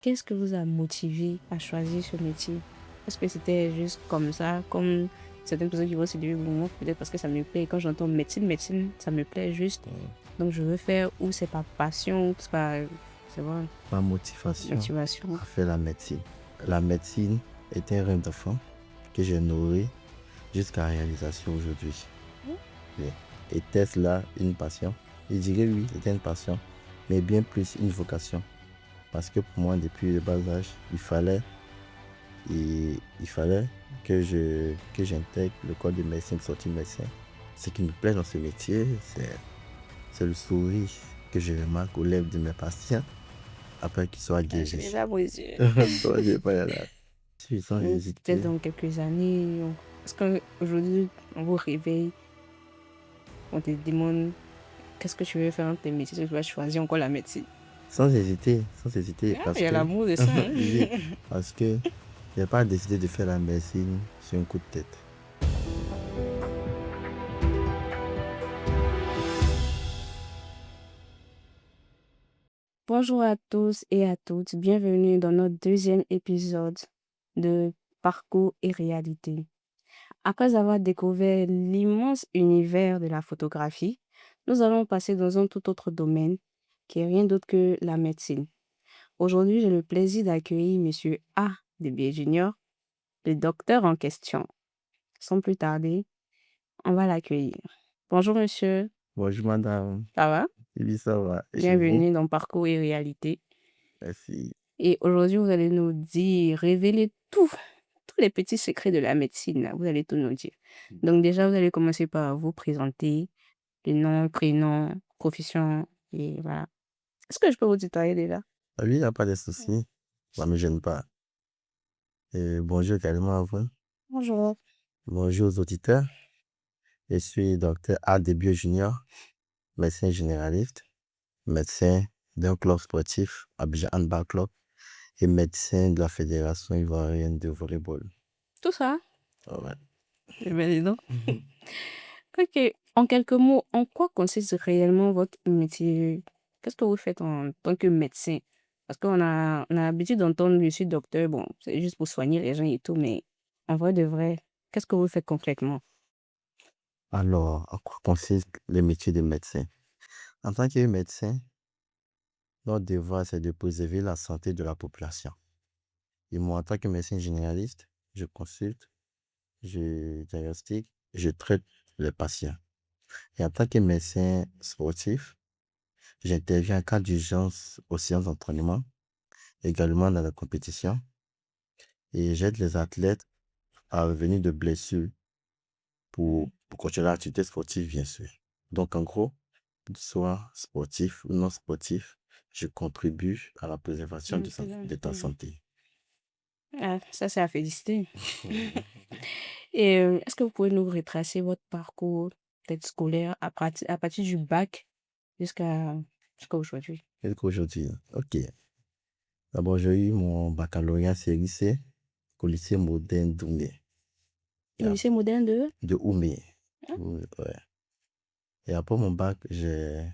qu'est-ce que vous a motivé à choisir ce métier? Est-ce que c'était juste comme ça, comme certaines personnes qui vont se dire, bon, peut-être parce que ça me plaît. Quand j'entends médecine, ça me plaît juste. Donc je veux faire, ou c'est par passion, c'est pas, c'est vrai, Ma motivation motivation. à faire la médecine. La médecine est un rêve d'enfant que j'ai nourri jusqu'à la réalisation aujourd'hui. Oui. Était-ce là une passion? Je dirais oui, c'était une passion, mais bien plus une vocation. Parce que pour moi, depuis le bas âge, il fallait que j'intègre le corps de médecine, sortir médecin. Ce qui me plaît dans ce métier, c'est le sourire que je remarque aux lèvres de mes patients après qu'ils soient guéris. J'ai là, moi, yeux. Toi, j'ai pas là. Si, sans hésiter. Peut-être dans quelques années, parce qu'aujourd'hui, on vous réveille, on te demande qu'est-ce que tu veux faire dans tes métiers, tu vas choisir encore la médecine. Sans hésiter. Ah, il y a l'amour de ça. Hein? Oui, parce que j'ai pas décidé de faire la médecine sur un coup de tête. Bonjour à tous et à toutes, bienvenue dans notre deuxième épisode de Parcours et réalité. Après avoir découvert l'immense univers de la photographie, nous allons passer dans un tout autre domaine qui est rien d'autre que la médecine. Aujourd'hui, j'ai le plaisir d'accueillir M. A. Debier Junior, le docteur en question. Sans plus tarder, on va l'accueillir. Bonjour monsieur, Bonjour madame. ça va? Oui, ça va. Et chez vous? Bienvenue dans Parcours et réalité. Merci. Et aujourd'hui, vous allez nous dire, révéler tous les petits secrets de la médecine. Là. Vous allez tout nous dire. Donc déjà, vous allez commencer par vous présenter, le nom, prénom, profession, et voilà. Est-ce que je peux vous tutoyer déjà? Ah oui, il n'y a pas de souci. Ça ne me gêne pas. Et bonjour également à vous. Bonjour. Bonjour aux auditeurs. Je suis docteur A. Debier Junior, médecin généraliste, médecin d'un club sportif, Abidjan Handball Club, et médecin de la Fédération ivoirienne de volleyball. Tout ça? Ouais. Eh bien, dis donc. Ok. En quelques mots, en quoi consiste réellement votre métier? Qu'est-ce que vous faites en tant que médecin? Parce on a l'habitude d'entendre je suis docteur, bon, c'est juste pour soigner les gens et tout, mais en vrai de vrai, qu'est-ce que vous faites concrètement? Alors, en quoi consiste le métier de médecin? En tant que médecin, notre devoir, c'est de préserver la santé de la population. Et moi, en tant que médecin généraliste, je consulte, je diagnostique, je traite les patients. Et en tant que médecin sportif, j'interviens en cas d'urgence aux séances d'entraînement, également dans la compétition, et j'aide les athlètes à revenir de blessures pour continuer l'activité sportive, bien sûr. Donc, en gros, soit sportif ou non sportif, je contribue à la préservation de ta santé. Ah, ça, c'est à féliciter. Et est-ce que vous pouvez nous retracer votre parcours peut-être scolaire à partir du bac jusqu'à aujourd'hui? Et qu'aujourd'hui, ok. D'abord, j'ai eu mon baccalauréat série C au lycée moderne d'Oumé. Au lycée moderne De Oumé. Hein? Ouais. Et après mon bac, j'ai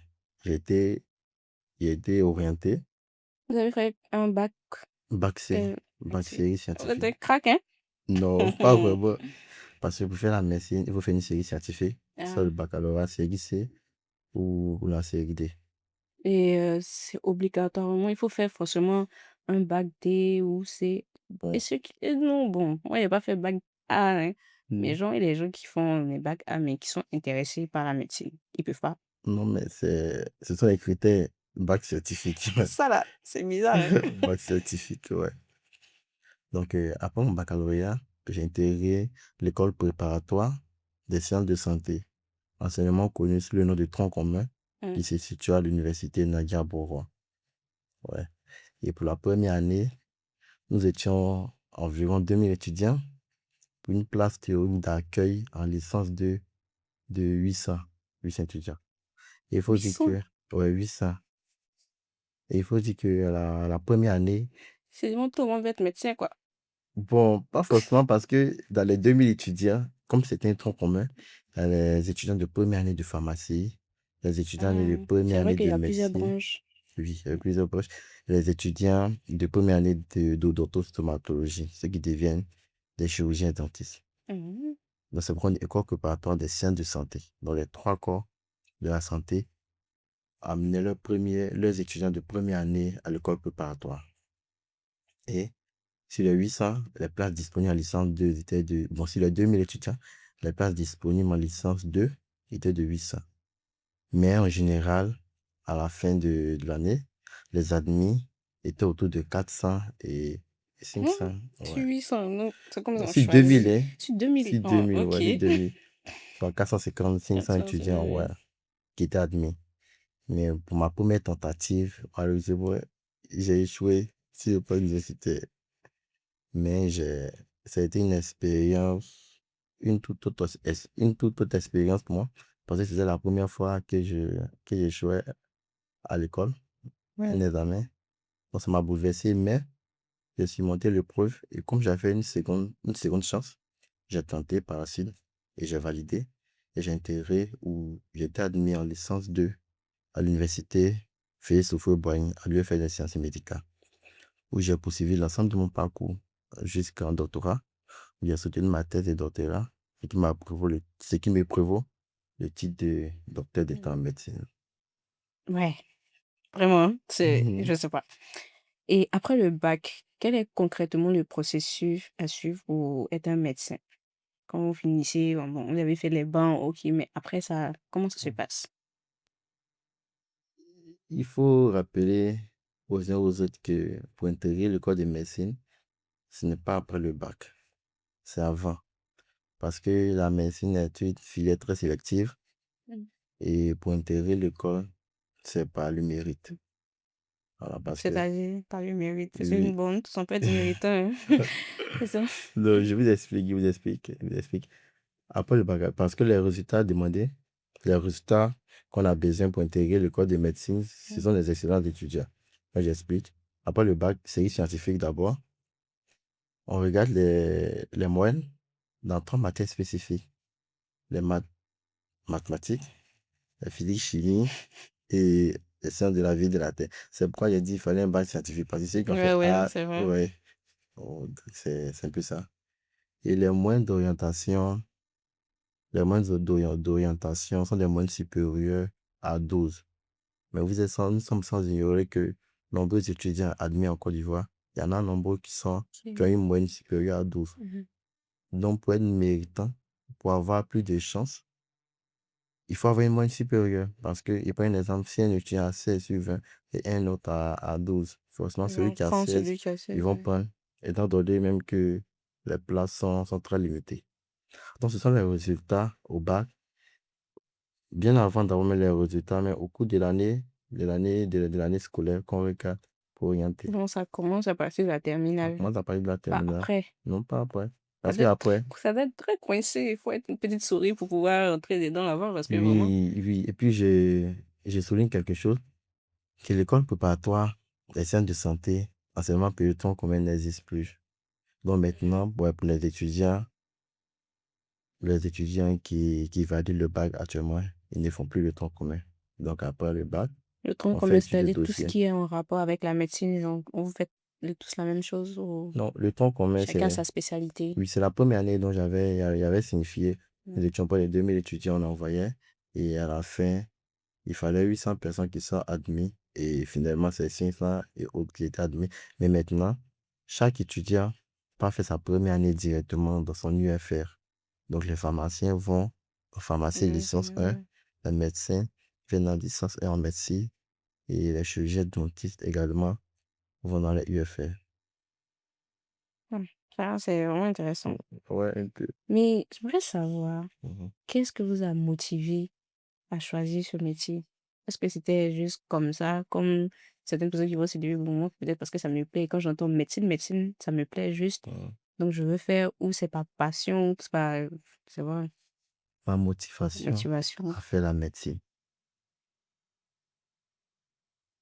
été orienté. Vous avez fait un bac. Bac C. Bac série Vous scientifique. êtes crack, hein? Non, pas vraiment. Parce que pour faire la médecine, il faut faire une série scientifique. C'est le baccalauréat série C ou la série D. Et c'est obligatoirement, il faut faire forcément un bac D ou C. Bon. Et ceux qui. Non, bon, moi, j'ai pas fait bac A, hein. Mais genre, il y a des gens qui font les bacs A, mais qui sont intéressés par la médecine. Ils peuvent pas. Non, mais ce sont les critères bac scientifique. Ça, là, c'est bizarre, hein? Bac scientifique, ouais. Donc, après mon baccalauréat, j'ai intégré l'école préparatoire des sciences de santé, anciennement connue sous le nom de tronc commun, qui se situe à l'université Nadia Borough. Ouais. Et pour la première année, nous étions environ 2000 étudiants pour une place théorique d'accueil en licence de 800 étudiants. Et il faut dire 800? que, ouais, 800. Et il faut dire que la première année, C'est vraiment tout le monde veut être médecin, quoi. bon, pas forcément parce que dans les 2000 étudiants, comme c'était un tronc commun, il y a les étudiants de première année de pharmacie, les étudiants de C'est première vrai année qu'il de y a plusieurs médecine, branches. Oui, avec plusieurs poches. Les étudiants de première année d'odontostomatologie, ceux qui deviennent des chirurgiens dentistes. Mhm. Donc, c'est pour une école préparatoire des sciences de santé. Dans les trois corps de la santé, amener leurs étudiants de première année à l'école préparatoire. Et sur les 800, les places disponibles en licence 2 étaient de... Bon, sur les 2000 étudiants, les places disponibles en licence 2 étaient de 800. Mais en général, à la fin de l'année, les admis étaient autour de 400 et Hein? 500. Sur Ouais. 800, non, c'est comme Non, on sur 2000, choisit. hein. Sur 2000, Sur oh, 2000, ok. ouais, sur 2000. Soit 450, 500 400, étudiants, ouais, qui étaient admis. Mais pour ma première tentative, malheureusement, ouais, j'ai échoué sur le plan universitaire. Mais ça a été une expérience, une toute autre expérience pour moi, parce que c'était la première fois que j'échouais à l'école, un Ouais. examen. Donc ça m'a bouleversé, mais j'ai surmonté l'épreuve et comme j'avais une seconde chance, j'ai tenté par la suite et j'ai validé et j'ai intégré ou j'étais admis en licence 2 à l'université Félix Houphouët-Boigny à l'UFR des sciences médicales, où j'ai poursuivi l'ensemble de mon parcours jusqu'en doctorat, où j'ai soutenu ma thèse de doctorat et ce qui me prévaut le titre de docteur d'État en médecine. Ouais, vraiment, hein, Mhm. je sais pas. Et après le bac, quel est concrètement le processus à suivre pour être un médecin? Quand vous finissez, bon, vous avez fait les bancs, ok, mais après ça, comment ça se passe? Il faut rappeler aux uns aux autres que pour intégrer le corps de médecine, ce n'est pas après le bac, c'est avant. Parce que la médecine est une filière très sélective Mm. et pour intégrer l'école, c'est pas le mérite. Voilà, parce que, C'est-à-dire, par le mérite. Parce qu'une oui. bonne, sans pas être méritant, hein. C'est ça. Donc, je vous explique. Après le bac, parce que les résultats demandés, les résultats qu'on a besoin pour intégrer le corps de médecine, ce Mm. sont des excellents étudiants. Moi, j'explique. Après le bac, série scientifique d'abord, on regarde les moyennes dans trois matières spécifiques. Les mathématiques, la physique, chimie et les sciences de la vie et de la terre. C'est pourquoi j'ai dit qu'il fallait un bac scientifique. Parce que ceux qui ont fait Ouais, ouais, A, c'est vrai. ouais, donc c'est un peu ça. Et les moyens d'orientation, d'orientation sont des moyennes supérieures à 12. Mais nous sommes sans ignorer que nombreux étudiants admis en Côte d'Ivoire, il y en a nombreux qui ont Ok. une moyenne supérieure à 12. Mhm. Donc, pour être méritant, pour avoir plus de chance, il faut avoir une moyenne supérieure. Parce que, il prend un exemple, si un étudiant a 16 sur 20 et un autre à 12, forcément, Ils celui vont qui a prendre 16, celui qui a ils 16, vont ouais. prendre, étant donné même que les places sont très limitées. Donc, ce sont les résultats au bac, bien avant d'avoir mis les résultats, mais au cours de l'année scolaire qu'on regarde pour orienter. Donc, ça commence à partir de la On terminale. commence à parler de la Pas terminale. après. Non, pas après. Ça Parce doit être, qu'après, ça doit être très coincé. Il faut être une petite souris pour pouvoir entrer dedans là-bas parce que vraiment. oui, oui. Et puis, je souligne quelque chose, que l'école préparatoire des sciences de santé, enseignement peloton commun n'existe plus. Donc maintenant, ouais, pour les étudiants qui valident le bac actuellement, ils ne font plus le tronc commun. Donc après le bac, Le tronc on fait commun, études de c'est-à-dire tout ce dossier. qui est en rapport avec la médecine, genre, vous faites tous la même chose ou Non, le tronc commun, chacun sa spécialité? oui, c'est la première année dont j'avais signifié. Nous Mm. étions pas les 2000 étudiants, on envoyait. Et à la fin, il fallait 800 personnes qui sont admises. Et finalement, c'est 500 et autres qui étaient admis. Mais maintenant, chaque étudiant part faire sa première année directement dans son UFR. Donc, les pharmaciens vont en pharmacie licence 1, Mhm. les médecins viennent en licence 1 en médecine et les chirurgiens dentistes également vont dans les UFR. Mm. Ça, c'est vraiment intéressant. Ouais, un peu. Mais j'aimerais savoir, Mhm. qu'est-ce que vous a motivé à choisir ce métier? Est-ce que c'était juste comme ça, comme certaines personnes qui vont se dire, bon, moi, peut-être parce que ça me plaît. Quand j'entends médecine, ça me plaît juste. Mhm. Donc, je veux faire, ou c'est par passion, ou c'est par, c'est vrai, Ma motivation motivation. à faire la médecine.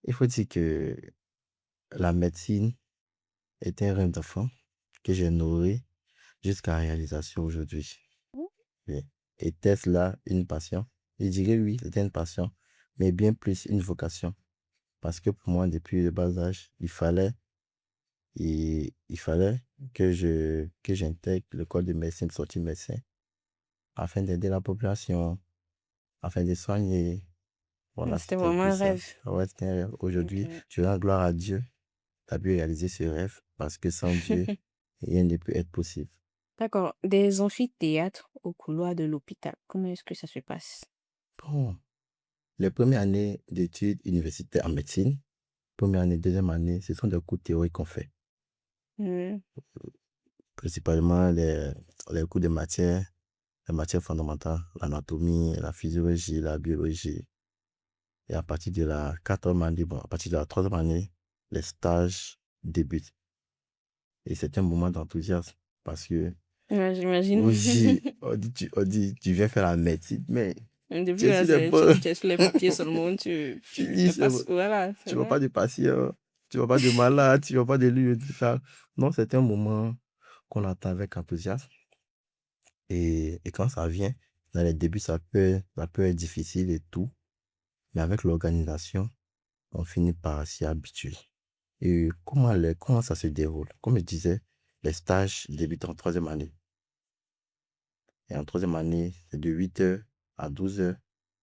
Il faut dire que la médecine est un rêve d'enfant que j'ai nourri jusqu'à la réalisation aujourd'hui. Oui. Était-ce là une passion? Je dirais oui, c'était une passion, mais bien plus une vocation. Parce que pour moi, depuis le bas âge, il fallait que j'intègre le corps de médecine, de sortir médecin, afin d'aider la population, afin de soigner. Voilà, C'était c'était un vraiment peu un ça. rêve. Ouais, c'était un rêve. Ok. Aujourd'hui, je rends gloire à Dieu d'avoir réalisé ce rêve, parce que sans Dieu, rien ne peut être possible. D'accord. Des amphithéâtres au couloir de l'hôpital. Comment est-ce que ça se passe? Bon, les premières années d'études universitaires en médecine, première année, deuxième année, ce sont des cours théoriques qu'on fait. Hmm. Principalement les cours de matières, les matières fondamentales, l'anatomie, la physiologie, la biologie. Et à partir de la quatrième année, bon, à partir de la troisième année, les stages débutent. Et c'est un moment d'enthousiasme parce que, Ouais, j'imagine. oui, on dit, tu viens faire la médecine, mais Depuis tu es là, sur les bords, tu es sur les papiers seulement, tu tu lis, ne passes. Voilà, c'est tu vois vrai. pas de patients, tu vois pas de malades, tu vois pas de lieux, tout ça. Non, c'est un moment qu'on attend avec enthousiasme. Et quand ça vient, dans les débuts, ça peut être difficile et tout. Mais avec l'organisation, on finit par s'y habituer. Et comment ça se déroule? Comme je disais, les stages débutent en troisième année. Et en troisième année, c'est de 8h à 12h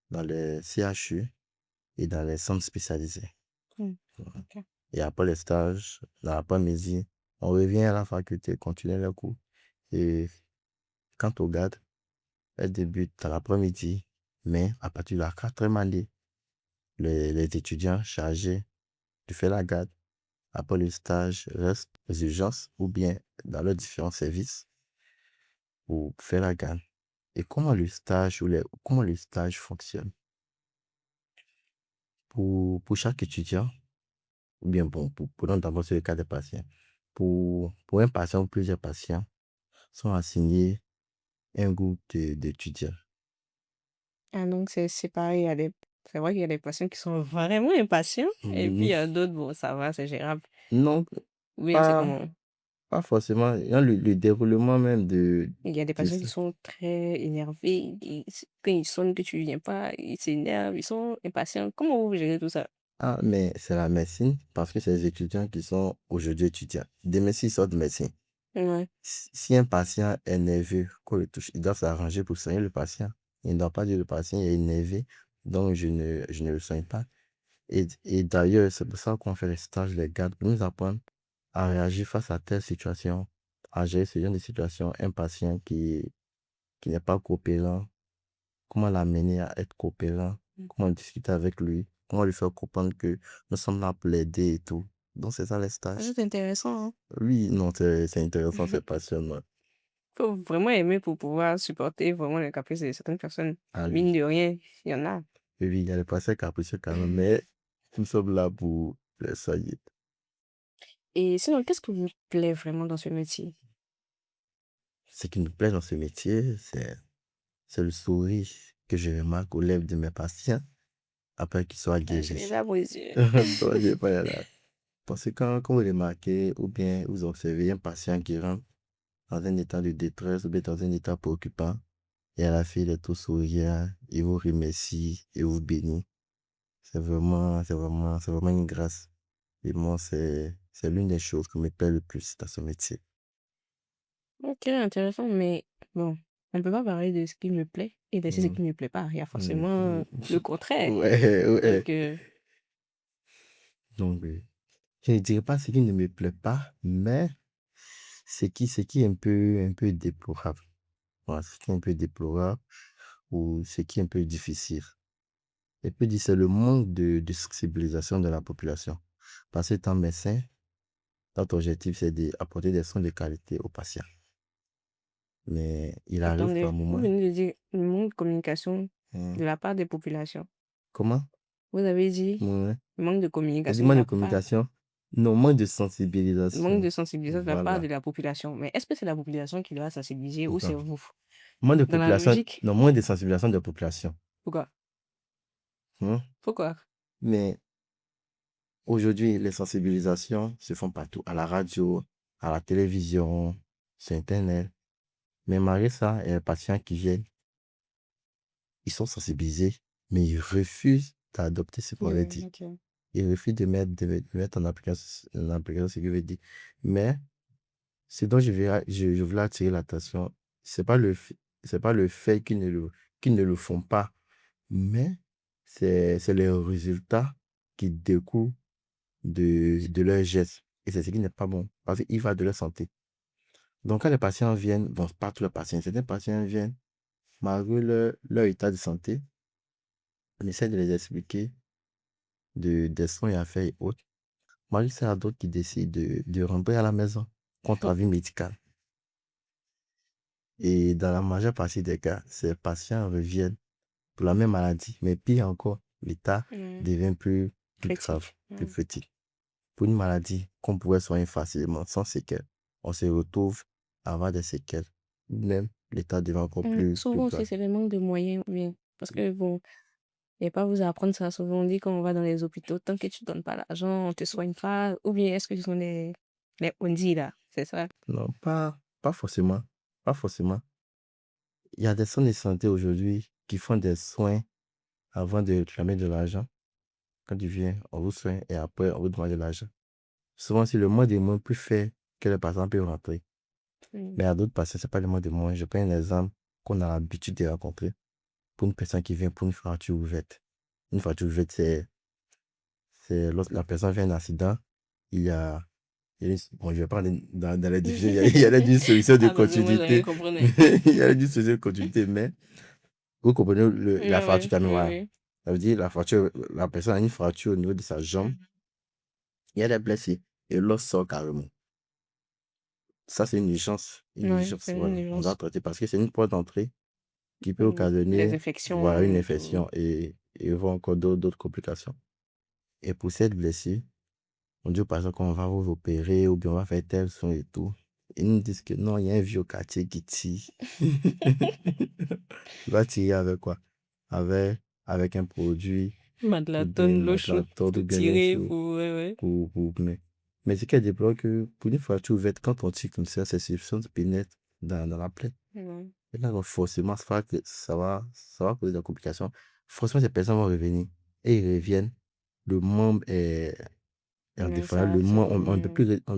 dans les CHU et dans les centres spécialisés. Hmm. Ok. Et après les stages, dans l'après-midi, on revient à la faculté, continuer les cours. Et quant aux gardes, elles débutent à l'après-midi, mais à partir de la quatrième année, les étudiants chargés de faire la garde après le stage restent aux urgences ou bien dans leurs différents services pour faire la garde. Et comment le stage fonctionne? Pour chaque étudiant, ou bien bon, prenons d'abord sur le cas des patients. Pour un patient ou plusieurs patients, sont assignés un groupe d'étudiants. Ah, donc c'est séparé. C'est vrai qu'il y a des patients qui sont vraiment impatients. Et puis il y a d'autres, bon, ça va, c'est gérable. Non, Ou bien c'est pas, comment? pas forcément. Il y a le déroulement même Il y a des de patients qui ça. sont très énervés. Quand ils sonnent que tu viens pas, ils s'énervent, ils sont impatients. Comment vous gérez tout ça? Ah, mais c'est la médecine, parce que c'est les étudiants qui sont aujourd'hui étudiants. Demain, s'ils sortent de médecine, Ouais. si un patient est nerveux, qu'on le touche, il doit s'arranger pour soigner le patient. Il ne doit pas dire le patient est énervé, donc je ne le soigne pas. Et d'ailleurs, c'est pour ça qu'on fait les stages, les gardes, pour nous apprendre à réagir face à telle situation, à gérer ce genre de situation. Un patient qui n'est pas coopérant, comment l'amener à être coopérant, comment discuter avec lui, comment lui faire comprendre que nous sommes là pour l'aider et tout. Donc, c'est ça les Ah, stages. c'est intéressant, hein. Oui, non, c'est intéressant, c'est passionnant. Faut vraiment aimer pour pouvoir supporter vraiment les caprices de certaines personnes. Ah Mine oui, de rien, il y en a. oui, oui, il y a les patients capricieux quand même, mais nous sommes là pour les soigner. Et sinon, qu'est-ce qui vous plaît vraiment dans ce métier? Ce qui nous plaît dans ce métier, c'est le sourire que je remarque aux lèvres de mes patients après qu'ils soient Ah, j'ai les guéris. larmes aux yeux. Toi, j'ai pas là. Parce que quand vous remarquez ou bien vous observez un patient qui rentre dans un état de détresse ou bien dans un état préoccupant, et à la fin, il est tout souriant, il vous remercie et vous bénit. C'est vraiment une grâce. Et moi, c'est l'une des choses qui me plaît le plus dans ce métier. Ok, intéressant, mais bon, on peut pas parler de ce qui me plaît et laisser ce Mm, qui me plaît pas. Il y a mm, forcément mm. le contraire. Ouais, ouais. Donc, Donc, je ne dirais pas ce qui ne me plaît pas, mais ce qui est un peu déplorable. Voilà, ce qui est un peu déplorable ou ce qui est un peu difficile. Et puis, c'est le manque de sensibilisation de la population. Parce que étant médecin, notre objectif, c'est d'apporter des soins de qualité aux patients. Mais il arrive par attendez, vous moment. venez de dire le manque de communication Hein, de la part des populations. comment? Vous avez dit Ouais. le manque de Et communication de demande de la part, communication. Non, manque de le manque sensibilisation. de sensibilisation de la part Voilà. de la population. Mais est-ce que c'est la population qui doit sensibiliser ou c'est Non. vous? Manque de Dans la population. logique, Non, manque de sensibilisation de la population. pourquoi? Hein. Pourquoi? Mais aujourd'hui, les sensibilisations se font partout, à la radio, à la télévision, sur Internet. Mais malgré ça, il y a des patients qui viennent, ils sont sensibilisés, mais ils refusent d'adopter ce qu'on leur dit. Ok. il refuse de mettre en application ce que je veux dire. Mais ce dont je voulais attirer l'attention, c'est pas le fait qu'ils ne le font pas, mais c'est les résultats qui découlent de leurs gestes. Et c'est ce qui n'est pas bon, parce qu'il va de leur santé. Donc, quand les patients viennent, bon, pas tous les patients, certains patients viennent, malgré leur état de santé, on essaie de les expliquer des soins à faire et autres. Malgré ça, il y a d'autres qui décident de rentrer à la maison contre avis médical. Et dans la majeure partie des cas, ces patients reviennent pour la même maladie, mais pire encore, l'état devient plus grave, plus critique. Pour une maladie qu'on pouvait soigner facilement, sans séquelles, on se retrouve à avoir des séquelles. Même l'état devient encore plus Souvent aussi, grave. c'est le manque de moyens. Bien. Parce que, bon, il n'y a pas à vous apprendre ça. Souvent, on dit quand on va dans les hôpitaux, tant que tu ne donnes pas l'argent, on ne te soigne pas. Ou bien, est-ce que ce sont les on-dit là? C'est ça? Non, pas forcément. Pas forcément. Il y a des centres de santé aujourd'hui qui font des soins avant de réclamer de l'argent. Quand tu viens, on vous soigne et après, on vous demande de l'argent. Souvent, c'est le moins des moyens plus fait que le patient peut rentrer. Mais à d'autres patients, ce n'est pas le moins des moyens. Je prends un exemple qu'on a l'habitude de rencontrer pour une personne qui vient pour une fracture ouverte. Une fracture ouverte, c'est lorsque la personne fait un accident, il y a, bon, je vais pas aller dans les diffusions, il y a une solution de continuité. Il y a une solution de continuité, mais vous comprenez la fracture quand même, voilà. Ça veut dire la personne a une fracture au niveau de sa jambe, et elle est blessée, et l'os sort carrément. Ça, c'est une urgence. c'est Voilà. une On urgence. doit traiter parce que c'est une porte d'entrée qui peut occasionner Des infections. voilà, une tout. infection et voir encore d'autres complications. Et pour cette blessure, on dit aux patients qu'on va vous opérer ou bien on va faire tel soin et tout. Ils nous disent que non, il y a un vieux quartier qui tire. Il va tirer avec quoi? Avec un produit Madelaton, l'eau chaude, pour pour bien l'eau tirer, chaude, pour... mais ce qu'elle déploie que pour une fracture ouverte, quand on tire comme ça, ces substances pénètrent dans la plaie. Et là, donc, forcément, ça va poser des complications. Forcément, ces personnes vont revenir. Et ils reviennent. Le membre est indéfendable. On ne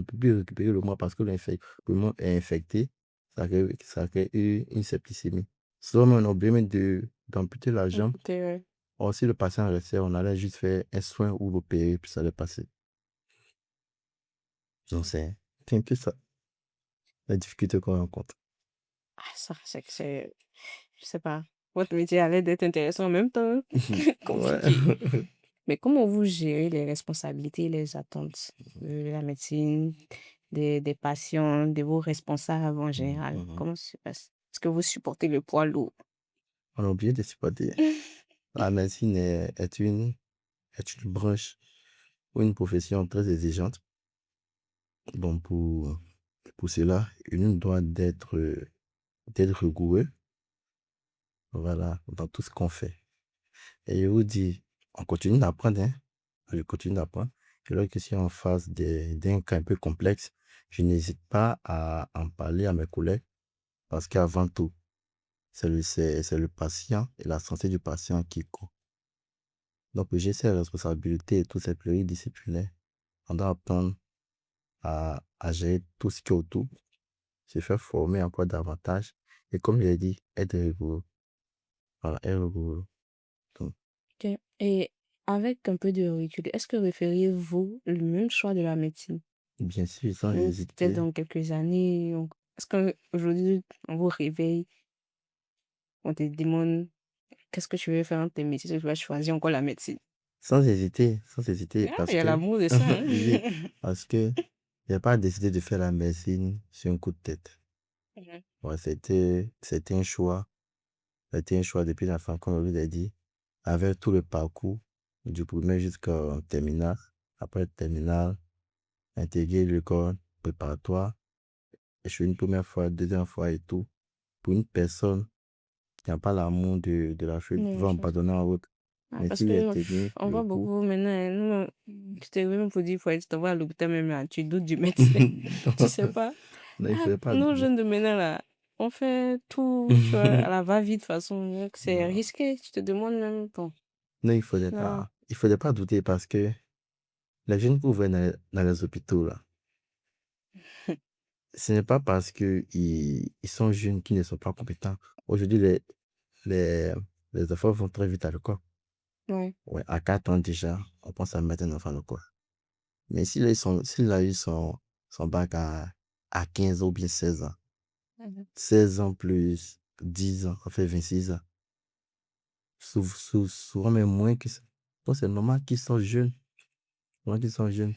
peut plus récupérer le membre parce que le membre est infecté. Ça crée une septicémie. Souvent, on a oublié même d'amputer la jambe. Or, si le patient restait, on allait juste faire un soin ou l'opérer, puis ça allait passer. Donc, c'est un peu ça, la difficulté qu'on rencontre. Ça, c'est... Je sais pas. Votre métier a l'air d'être intéressant en même temps. Compliqué. Mais comment vous gérez les responsabilités et les attentes de la médecine, des patients, de vos responsables en général? Comment ça se passe? Est-ce que vous supportez le poids lourd? On a oublié de supporter. La médecine est une branche ou une profession très exigeante. Bon, pour cela, il doit d'être rigoureux, voilà, dans tout ce qu'on fait. Et je vous dis, on continue d'apprendre, hein. Je continue d'apprendre. Et là, que si en face d'un cas un peu complexe, je n'hésite pas à en parler à mes collègues parce qu'avant tout, c'est le patient et la santé du patient qui compte. Donc, j'ai ces responsabilités et tous ces pluridisciplinaires. On doit apprendre à gérer tout ce qui est autour, se faire former encore davantage. Et comme je l'ai dit, être rigoureux. Voilà, être rigoureux. Ok. Et avec un peu de recul, est-ce que référiez-vous le même choix de la médecine? Bien sûr, sans Ou hésiter. peut-être dans quelques années, est-ce qu'aujourd'hui, on vous réveille, on te demande qu'est-ce que tu veux faire dans tes métiers, tu vas choisir encore la médecine? Sans hésiter, Ah, parce il y a que, l'amour de ça. Hein? oui, parce que j'ai pas décidé de faire la médecine sur un coup de tête. Ouais, c'était un choix. C'était un choix depuis l'enfant, comme on vous l'a dit, avec tout le parcours du primaire jusqu'au terminal. Après le terminal, intégrer l'école préparatoire. Et je suis une première fois, deuxième fois et tout. Pour une personne qui n'a pas l'amour de la chose, va abandonner en route. Mais Parce si vous que tenu on le voit coup, beaucoup maintenant, tu t'es même pour dire, tu t'envoies à l'hôpital même là, tu doutes du médecin. Tu sais pas. non, il ne faudrait pas. Nos jeunes de maintenant là, on fait tout, tu vois, à la va-vite de façon. Donc, c'est Non. risqué. Tu te demandes même, bon. Non, il ne faudrait Non. pas. Il faudrait pas douter parce que Les jeunes qui ouvrent dans les hôpitaux, là, ce n'est pas parce qu'ils sont jeunes qu'ils ne sont pas compétents. Aujourd'hui, les, les enfants vont très vite à l'école. Ouais. Ouais, à 4 ans déjà, on pense à mettre un enfant à l'école. Mais s'il a eu son bac à 15 ans ou bien 16 ans, 16 ans plus 10 ans, ça fait 26 ans. Souvent même moins que ça. Donc c'est normal qu'ils sont jeunes. Normal qu'ils sont jeunes.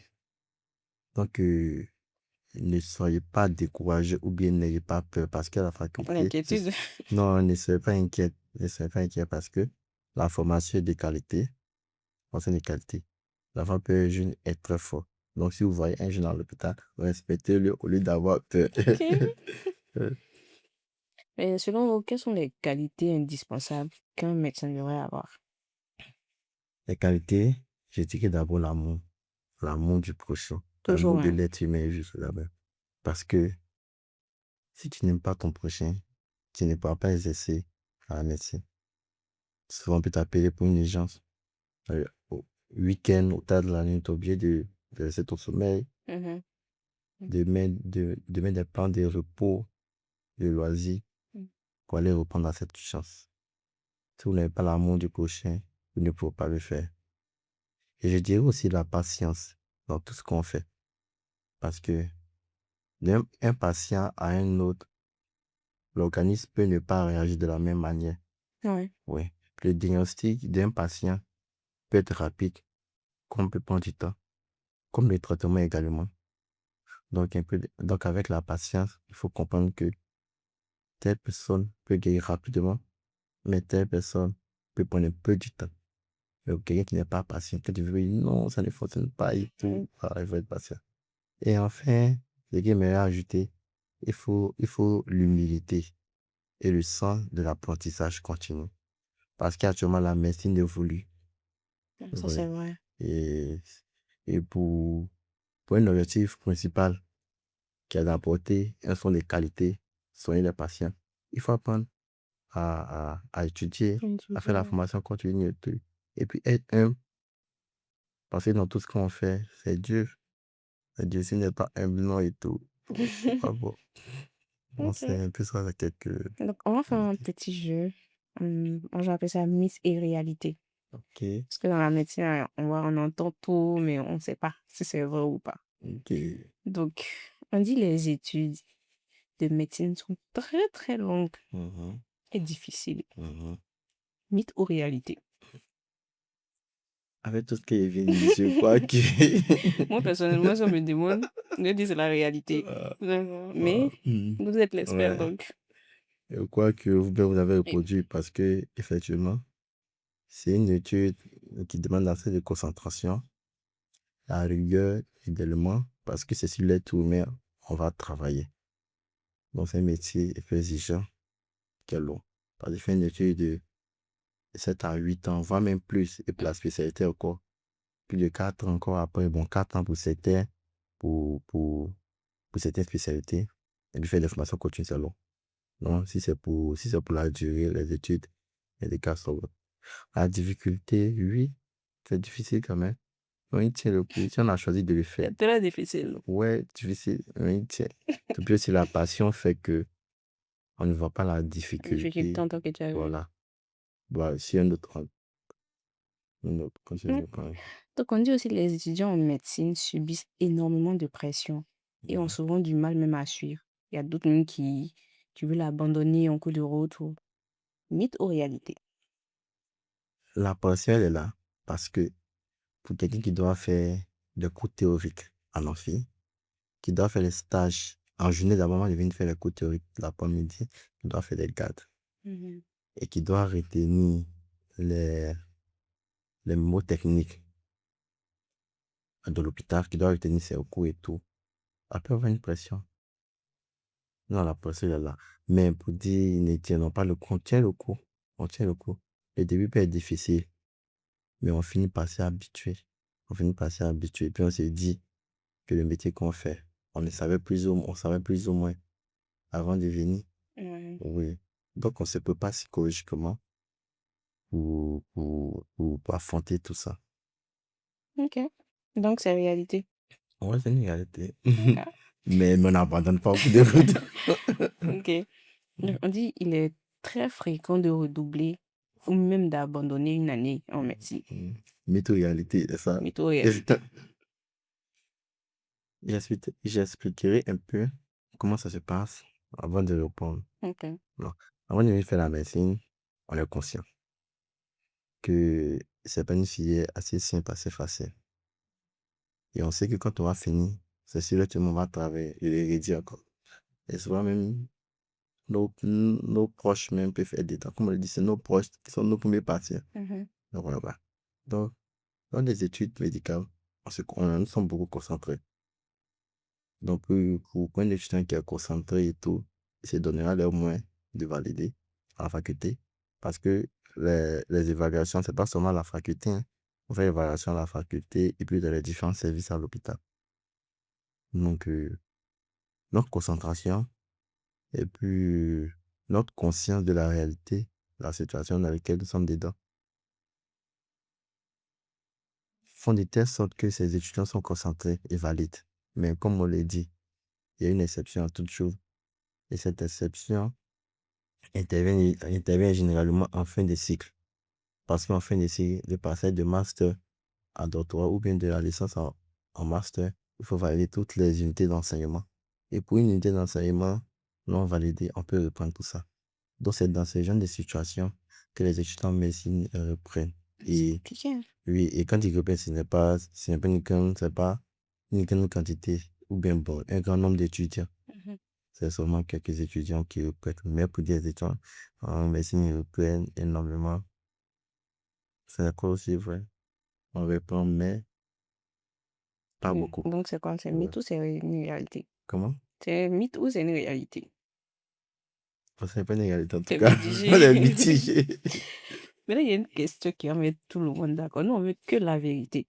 Donc ne soyez pas découragés ou bien n'ayez pas peur parce que la faculté. L'inquiétude. Non, ne soyez pas inquiets. Ne soyez pas inquiets parce que la formation est de qualité. Formation de qualité. L'enfant peut jeune est très fort. Donc si vous voyez un jeune à l'hôpital, respectez-le au lieu d'avoir peur. Ok. Mais selon vous, quelles sont les qualités indispensables qu'un médecin devrait avoir? Les qualités, je dirais d'abord l'amour. L'amour du prochain. L'amour Toujours, de hein. l'être humain, juste d'abord. Parce que si tu n'aimes pas ton prochain, tu ne pourras pas exercer à la médecine. Souvent, on peut t'appeler pour une urgence. Au week-end, au tard de la nuit, tu es obligé de laisser ton sommeil, Mhm. de mettre des plans de repos, de loisirs, Mm. pour aller reprendre à cette chance. Si vous n'avez pas l'amour du prochain, vous ne pouvez pas le faire. Et je dirais aussi la patience dans tout ce qu'on fait. Parce que d'un patient à un autre, l'organisme peut ne pas réagir de la même manière. Ouais. Oui. Le diagnostic d'un patient peut être rapide, comme peut prendre du temps, comme le traitement également. Donc avec la patience, il faut comprendre que telle personne peut guérir rapidement, mais telle personne peut prendre un peu du temps. Mais quelqu'un qui n'est pas patient, quand tu veux dire non, ça ne fonctionne pas et tout, il faut être patient. Et enfin, ce qui m'aimerait ajouter, il faut l'humilité et le sens de l'apprentissage continu. Parce qu'actuellement, la médecine évolue. Ça, Oui. c'est vrai. Et, et pour un objectif principal qui est d'apporter un soin de qualité, soigner les patients, il faut apprendre à étudier, à faire la formation continue et tout. Et puis être humble, parce que dans tout ce qu'on fait, c'est dur. C'est dur, s'il n'est pas humble, non et tout. C'est pas bon. Bon, Ok. c'est un peu ça, quelques Donc, on va faire un qualités. petit jeu. On va appeler ça mythe et réalité. Ok, Parce que dans la médecine, on entend tout, mais on ne sait pas si c'est vrai ou pas. ok. Donc, on dit les études de médecine sont très, très longues Mhm, et difficiles. mhm. Mythe ou réalité? Avec tout ce qui vient dit, je crois que. Moi, personnellement, si on me demande, je dis c'est la réalité. Ah, D'accord. ah, Mais vous êtes l'expert, ouais. donc. Je crois que vous avez Et- répondu parce que, effectivement, c'est une étude qui demande assez de concentration, la rigueur également, parce que c'est sur l'être humain on va travailler. Donc, c'est un métier un peu exigeant, qui est long. Parce qu'il fait une étude de 7 à 8 ans, voire même plus, et pour la spécialité encore, plus de 4 ans encore après, bon, 4 ans pour, pour, pour certaines spécialités, et puis faire des formations continues, c'est long. Non, si c'est pour la durée, les études, il y a des cas sur la difficulté, oui, c'est difficile quand même. On y tient le coup. Si on a choisi de le faire, C'est très difficile. ouais, difficile, on y tient. Et puis aussi, la passion fait que on ne voit pas la Difficulté difficulté. en tant que tu as vu. Voilà. Voilà, si un autre Mm. continue, pareil. Donc, on dit aussi que les étudiants en médecine subissent énormément de pression et ont souvent du mal même à suivre. Il y a d'autres même qui veulent abandonner en cours de route ou mythe ou réalité. La passion, elle est là parce que pour quelqu'un qui doit faire des cours théoriques en amphi, qui doit faire les stages en journée, d'abord, il vient de faire les cours théoriques l'après-midi, qui doit faire des gardes Mhm. et qui doit retenir les, les mots techniques de l'hôpital, qui doit retenir ses cours et tout. Après, on va une pression. Non, la pression est là. Mais pour dire, ne tiennons pas le coup, on tient le coup. On tient le coup. Le début peut être difficile, mais on finit par s'y habituer. On finit par s'y habituer. Puis on se dit que le métier qu'on fait, on savait plus ou moins avant de venir. Ouais. Oui. Donc, on se prépare psychologiquement pour affronter tout ça. Ok. Donc, c'est réalité. Ouais, c'est une réalité. D'accord. Mais on n'abandonne pas au bout de route. Ok. Donc, on dit il est très fréquent de redoubler ou même d'abandonner une année en médecine. Mytho-réalité, c'est ça. Mytho réalité. J'expliquerai un peu comment ça se passe avant de répondre. Ok. Non. Avant de venir faire la médecine, on est conscient que c'est pas une filière assez simple, assez facile. Et on sait que quand on va finir, c'est sûr que tout le monde va travailler et les réduire encore. Et souvent même, nos proches même peuvent être des temps. Comme on le dit, c'est nos proches qui sont nos premiers partis. Mhm. Donc voilà. Donc, dans les études médicales, nous sommes beaucoup concentrés. Donc, pour un étudiant qui est concentré et tout, il se donnera les moyens de valider à la faculté. Parce que les évaluations, c'est pas seulement à la faculté, hein. On fait l'évaluation à la faculté et puis dans les différents services à l'hôpital. Donc, notre concentration et puis notre conscience de la réalité, la situation dans laquelle nous sommes dedans, font de telle sorte que ces étudiants sont concentrés et valides. Mais comme on l'a dit, il y a une exception à toute chose. Et cette exception intervient généralement en fin de cycle. Parce qu'en fin de cycle, le passage de master à doctorat ou bien de la licence en master, il faut valider toutes les unités d'enseignement. Et pour une unité d'enseignement non validée, on peut reprendre tout ça. Donc, c'est dans ce genre de situation que les étudiants en médecine reprennent. Et Compliqué, hein. oui, et quand ils reprennent, ce n'est pas une grande quantité ou bien bon, un grand nombre d'étudiants. Mhm. C'est seulement quelques étudiants qui reprennent. Mais pour des étudiants en médecine, ils reprennent énormément. C'est quoi aussi vrai? On reprend, mais pas beaucoup. Donc, c'est quoi? C'est Ouais. mythe ou c'est une réalité? Comment? C'est mythe ou c'est une réalité? Parce que c'est pas une égalité en tout C'est cas. mitigé. On est mitigé. Mais là, il y a une question qui va mettre tout le monde d'accord. Nous, on veut que la vérité.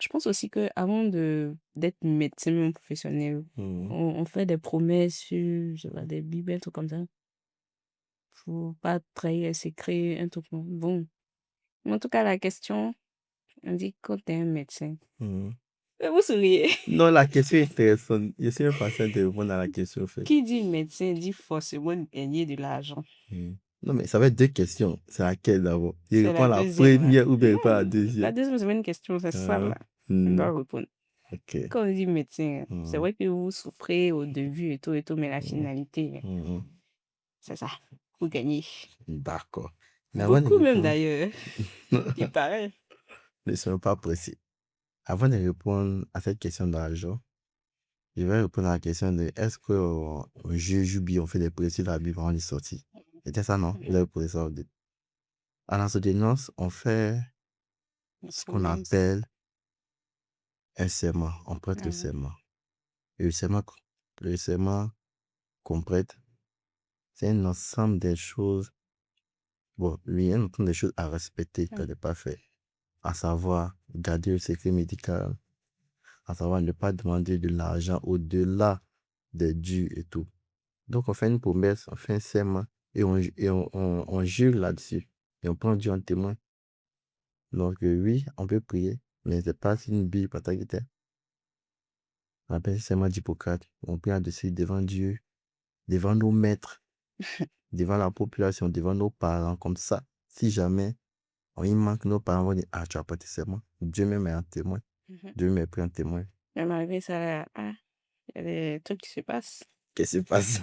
Je pense aussi que avant d'être médecin même professionnel, Mhm. on fait des promesses sur, je sais pas, des bibles, un truc comme ça. Faut pas trahir un secret, un truc. Bon. Mais en tout cas, la question, on dit quand t'es un médecin. Mhm. Mais vous souriez. Non, la question est intéressante. Je suis même pas sûr de répondre à la question, en fait. Qui dit médecin dit forcément gagner de l'argent. Non, mais ça va être deux questions. C'est laquelle d'abord? Je C'est réponds la à la deuxième, là. première ou bien je réponds à la Non, la deuxième? deuxième, c'est pas une question, c'est ça, Ah, là. On doit répondre. ok. Quand on dit médecin, c'est Mhm. vrai que vous souffrez au début et tout, mais la Mhm. finalité, Mhm. c'est ça. Vous gagnez. D'accord. Mais avant de Beaucoup même répondre, d'ailleurs. Il paraît. ne soyons pas pressés. Avant de répondre à cette question d'argent, je vais répondre à la question de est-ce qu'on juge ou bien on fait des précis de la Bible avant de sortir? C'était ça, non? Vous avez posé ça au début. À la soutenance, on fait ce qu'on appelle un serment. On prête le serment. Et le serment qu'on prête, c'est un ensemble des choses. Bon, il y a un ensemble des choses à respecter, de ne pas faire. À savoir, garder le secret médical, à savoir ne pas demander de l'argent au-delà des dûs et tout. Donc, on fait une promesse, on fait un serment et on jure là-dessus. Et on prend Dieu en témoin. Donc, oui, on peut prier, mais c'est pas une Bible en tant que telle. On appelle ça serment d'Hippocrate. On prie là-dessus devant Dieu, devant nos maîtres, devant la population, devant nos parents. Comme ça, si jamais on y manque, nos parents vont dire ah, tu as pas tes serments. Dieu même est un témoin. Dieu même est pris en témoin. Mais malgré ça, il y a des trucs qui se passent. Qu'est-ce qui se passe?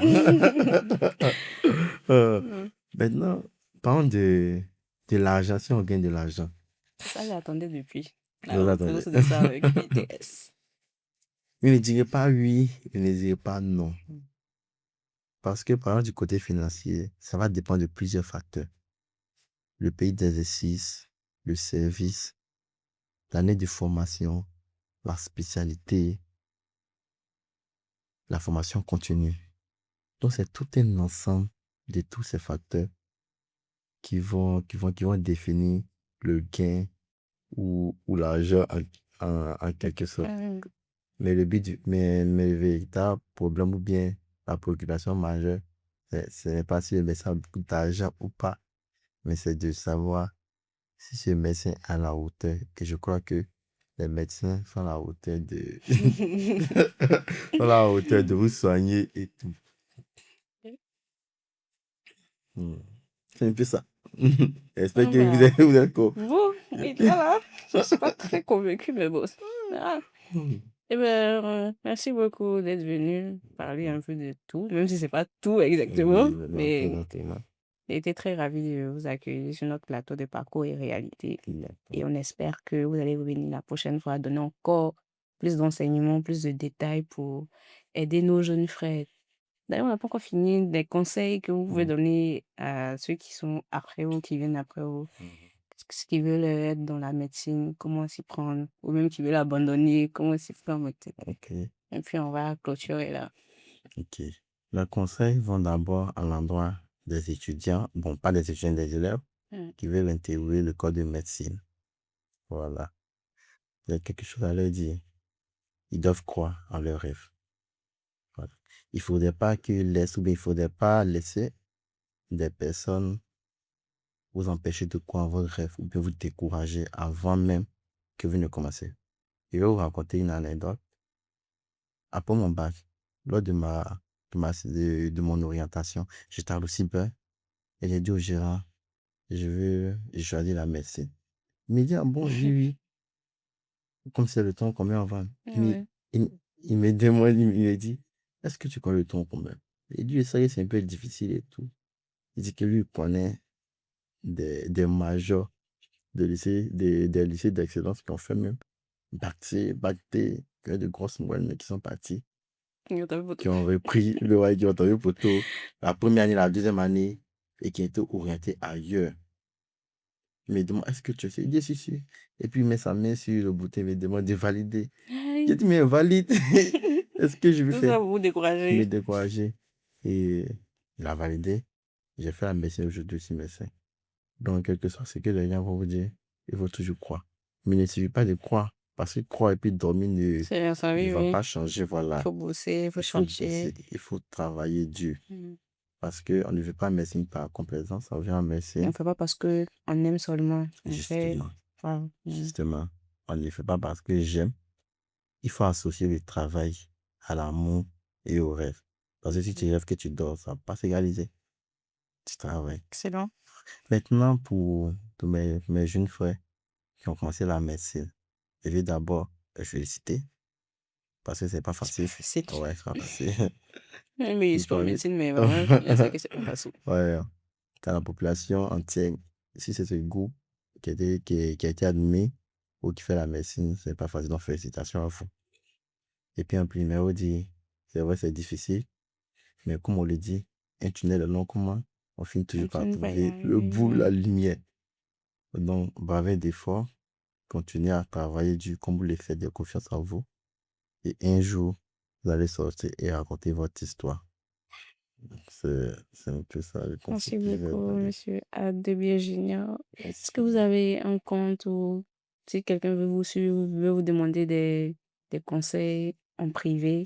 Maintenant, parlons de l'argent. Si on gagne de l'argent. Ça, j'attendais depuis. La Vous attendez. réponse de ça avec BTS. Je ne dirais pas oui, je ne dirais pas non. Parce que par exemple, du côté financier, ça va dépendre de plusieurs facteurs. Le pays d'exercice, le service, l'année de formation, la spécialité, la formation continue. Donc, c'est tout un ensemble de tous ces facteurs qui vont définir le gain ou l'argent en quelque sorte. Mais mais le véritable problème ou bien la préoccupation majeure, ce n'est pas si le médecin a beaucoup d'argent ou pas, mais c'est de savoir si ce médecin est à la hauteur. Et je crois que les médecins sont à la hauteur de... sont à la hauteur de vous soigner et tout. C'est un peu ça. J'espère que Bah, vous êtes con. bon, et voilà, je suis pas très convaincue, mais bon. Ah. Eh ben, merci beaucoup d'être venu parler un peu de tout, même si c'est pas tout exactement, Oui, mais exactement. j'ai été très ravie de vous accueillir sur notre plateau de parcours et réalité. Et on espère que vous allez revenir la prochaine fois, donner encore plus d'enseignements, plus de détails pour aider nos jeunes frères. D'ailleurs, on n'a pas encore fini des conseils que vous pouvez donner à ceux qui sont après vous, qui viennent après vous, ceux qui veulent être dans la médecine, comment s'y prendre, ou même qui veulent abandonner, comment s'y prendre, etc. Ok, Et puis, on va clôturer là. ok. Les conseils vont d'abord à l'endroit des étudiants, bon, pas des étudiants, des élèves, Mm. qui veulent intégrer le corps de médecine. Voilà. Il y a quelque chose à leur dire. Ils doivent croire en leurs rêves. Voilà. Il ne faudrait pas qu'ils laissent, ou bien il ne faudrait pas laisser des personnes vous empêcher de croire en votre rêve, ou bien vous décourager avant même que vous ne commencez. Je vais vous raconter une anecdote. Après mon bac, lors de mon orientation, j'étais à l'OCIBE et j'ai dit au gérant, j'ai choisi la médecine. Il m'a dit, ah bon, j'ai dit oui. Comme c'est le temps combien on va. Ah Il, me- ouais. il me demande, il me dit, est-ce que tu connais le temps combien? Il dit, ça y est, c'est un peu difficile et tout. Il dit que lui, il connaît des majors des lycées d'excellence qui ont fait même bac C, bac D, qui ont de grosses moyennes, mais qui sont partis, Yo, t'as vu votre- qui ont repris le ouais, qui ont entendu poteau la première année, la deuxième année, et qui étaient orientés ailleurs. Il me demande, est-ce que tu sais? Il dit, si, si. Et puis, il met sa main sur le bouton, il me demande de valider. J'ai Aïe. dit, mais valide. Est-ce que je vais Tout faire? ça, vous vous Il me découragez. décourager. Et il a validé. J'ai fait la médecine aujourd'hui aussi, médecin. Donc, en quelque sorte, c'est que les gens vont vous dire, il faut toujours croire. Mais il ne suffit pas de croire. Parce que croire et puis dormir C'est bien ça, ne oui, va oui. pas changer. Il Voilà. faut bosser, il faut Il faut chanter. bosser, il faut travailler dur. Mm. Parce qu'on ne veut pas médecine par complaisance, on vient en On médecine. ne fait pas parce que on aime seulement. On fait. Justement. Voilà. Mm. Justement. On ne le fait pas parce que j'aime. Il faut associer le travail à l'amour et au rêve. Parce que si tu rêves que tu dors, ça ne va pas s'égaliser. Tu travailles. Excellent. Maintenant, pour tous mes jeunes frères qui ont commencé la médecine, je vais d'abord les féliciter parce que c'est pas C'est pas facile. facile. Ouais, c'est pas facile. Mais Il c'est pas faut- médecine, mais vraiment, il y a ça que c'est pas facile. Ouais, t'as la population entière. Si c'est ce groupe qui a été admis ou qui fait la médecine, c'est pas facile. Donc, félicitations à vous. Et puis, un numéro dit, c'est vrai, c'est difficile, mais comme on le dit, un tunnel est long, comment on finit toujours On par finit par y trouver le bout, arriver. la lumière. Donc, bravez d'efforts, continuez à travailler dur comme vous le faites, de confiance en vous. Et un jour, vous allez sortir et raconter votre histoire. C'est un peu ça le conseil Merci que je vais beaucoup, donner. monsieur Adebie Junior. Est-ce que vous Merci. avez un compte ou si quelqu'un veut vous suivre, veut vous demander des conseils en privé,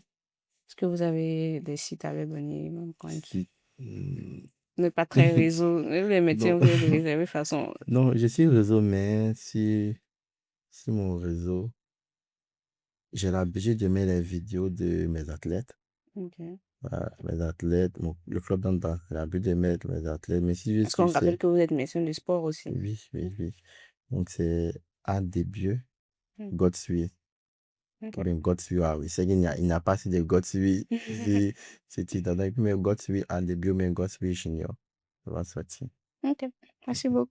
est-ce que vous avez des sites à leur donner, un compte? Si- Hmm, Vous n'êtes pas très réseau. Les métiers, Non, vous êtes réservé façon. non, je suis réseau, mais si mon réseau, j'ai l'habitude de mettre les vidéos de mes athlètes. Ok. Voilà, mes athlètes, le club d'antan, j'ai l'habitude de mettre mes athlètes, mais si je Parce suis, qu'on rappelle c'est, que vous êtes médecin du sport aussi. oui, oui, oui. Donc, c'est Adebieux, Mm. Godswill. Ok. Ou bien Godswill, ah oui, c'est qu'il n'y a pas assez de Godswill. C'est titre, donc, mais Godswill Adebieux, mais Godswill Junior. Ça va sortir. Ok. Merci beaucoup.